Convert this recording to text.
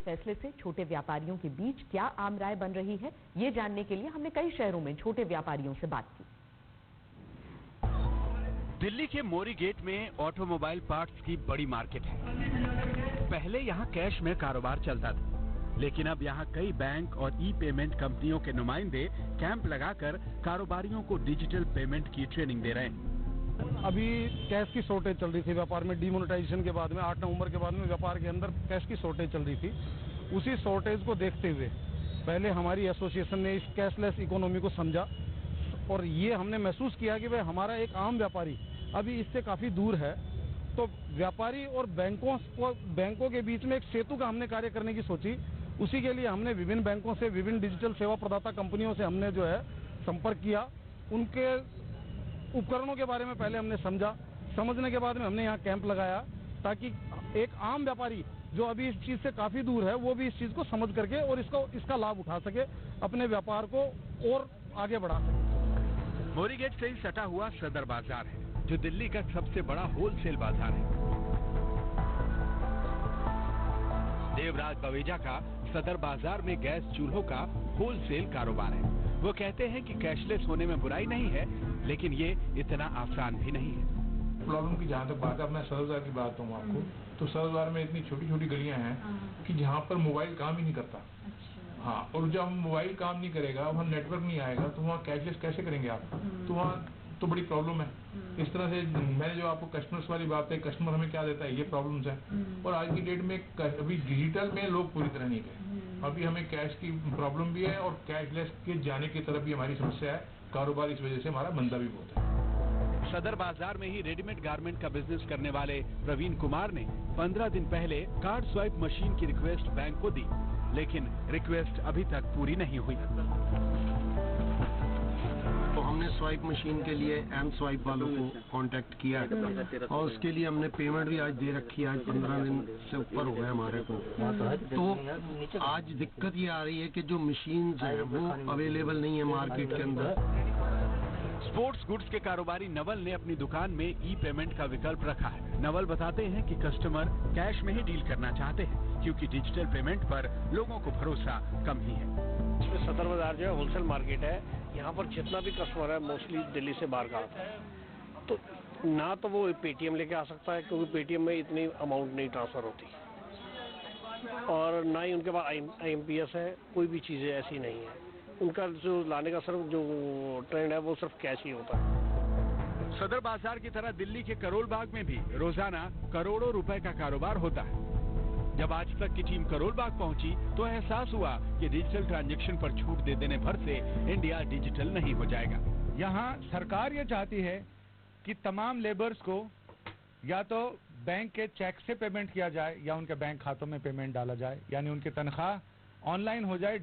फैसले से छोटे व्यापारियों के बीच क्या आम राय बन रही है, ये जानने के लिए हमने कई शहरों में छोटे व्यापारियों से बात की। दिल्ली के मोरी गेट में ऑटोमोबाइल पार्ट्स की बड़ी मार्केट है। पहले यहाँ कैश में कारोबार चलता था, लेकिन अब यहाँ कई बैंक और ई पेमेंट कंपनियों के नुमाइंदे कैंप लगाकर कारोबारियों को डिजिटल पेमेंट की ट्रेनिंग दे रहे हैं। अभी कैश की शॉर्टेज चल रही थी व्यापार में, डिमोनेटाइजेशन के बाद में 8 नवंबर के बाद में व्यापार के अंदर कैश की शॉर्टेज चल रही थी। उसी शॉर्टेज को देखते हुए पहले हमारी एसोसिएशन ने इस कैशलेस इकोनॉमी को समझा और ये हमने महसूस किया कि भाई हमारा एक आम व्यापारी अभी इससे काफ़ी दूर है, तो व्यापारी और बैंकों के बीच में एक सेतु का हमने कार्य करने की सोची। उसी के लिए हमने विभिन्न बैंकों से, विभिन्न डिजिटल सेवा प्रदाता कंपनियों से हमने जो है संपर्क किया। उनके उपकरणों के बारे में पहले हमने समझने के बाद में हमने यहाँ कैंप लगाया, ताकि एक आम व्यापारी जो अभी इस चीज़ से काफ़ी दूर है वो भी इस चीज़ को समझ करके और इसका लाभ उठा सके, अपने व्यापार को और आगे बढ़ा सके। मोरी गेट से ही सटा हुआ सदर बाजार है, जो दिल्ली का सबसे बड़ा होलसेल बाजार है। देवराज बवेजा का सदर बाजार में गैस चूल्हों का होलसेल कारोबार है। वो कहते हैं कि कैशलेस होने में बुराई नहीं है, लेकिन ये इतना आसान भी नहीं है। प्रॉब्लम की जहाँ तक बात है, मैं सदर बाजार की बात हूँ आपको, तो सदर बाजार में इतनी छोटी छोटी गलियाँ हैं कि जहाँ पर मोबाइल काम ही नहीं करता। हाँ, और जब मोबाइल काम नहीं करेगा, वहाँ नेटवर्क नहीं आएगा, तो वहाँ कैशलेस कैसे करेंगे आप? तो वहाँ तो बड़ी प्रॉब्लम है। इस तरह से मैंने जो आपको कस्टमर्स वाली बात है, कस्टमर हमें क्या देता है, ये प्रॉब्लम्स है। और आज की डेट में अभी डिजिटल में लोग पूरी तरह नहीं गए। अभी हमें कैश की प्रॉब्लम भी है और कैशलेस के जाने की तरफ भी हमारी समस्या है। कारोबार इस वजह से हमारा मंदा भी बहुत है। सदर बाजार में ही रेडीमेड गारमेंट का बिजनेस करने वाले प्रवीण कुमार ने 15 दिन पहले कार्ड स्वाइप मशीन की रिक्वेस्ट बैंक को दी, लेकिन रिक्वेस्ट अभी तक पूरी नहीं हुई। तो हमने स्वाइप मशीन के लिए एम स्वाइप वालों को कांटेक्ट किया और उसके लिए हमने पेमेंट भी आज दे रखी है। आज 15 दिन से ऊपर हो गए हमारे को। तो आज दिक्कत ये आ रही है कि जो मशीन्स हैं वो अवेलेबल नहीं है मार्केट के अंदर। स्पोर्ट्स गुड्स के कारोबारी नवल ने अपनी दुकान में ई पेमेंट का विकल्प रखा है। नवल बताते हैं कि कस्टमर कैश में ही डील करना चाहते हैं, क्योंकि डिजिटल पेमेंट पर लोगों को भरोसा कम ही है। इसमें सदर बाजार जो है होलसेल मार्केट है, यहाँ पर जितना भी कस्टमर है मोस्टली दिल्ली से बाहर का आता है। तो ना तो वो पेटीएम लेके आ सकता है, क्योंकि पेटीएम में इतनी अमाउंट नहीं ट्रांसफर होती, और ना ही उनके पास IMPS है। कोई भी चीज़ें ऐसी नहीं है। उनका जो लाने का सिर्फ जो ट्रेंड है वो सिर्फ कैश ही होता है। सदर बाजार की तरह दिल्ली के करोल बाग में भी रोजाना करोड़ों रुपए का कारोबार होता है। जब आज तक की टीम करोल बाग पहुंची तो एहसास हुआ कि डिजिटल ट्रांजैक्शन पर छूट दे देने भर से इंडिया डिजिटल नहीं हो जाएगा। यहाँ सरकार ये चाहती है कि तमाम लेबर्स को या तो बैंक के चेक से पेमेंट किया जाए या उनके बैंक खातों में पेमेंट डाला जाए, यानी उनकी तनख्वाह ऑनलाइन हो जाए।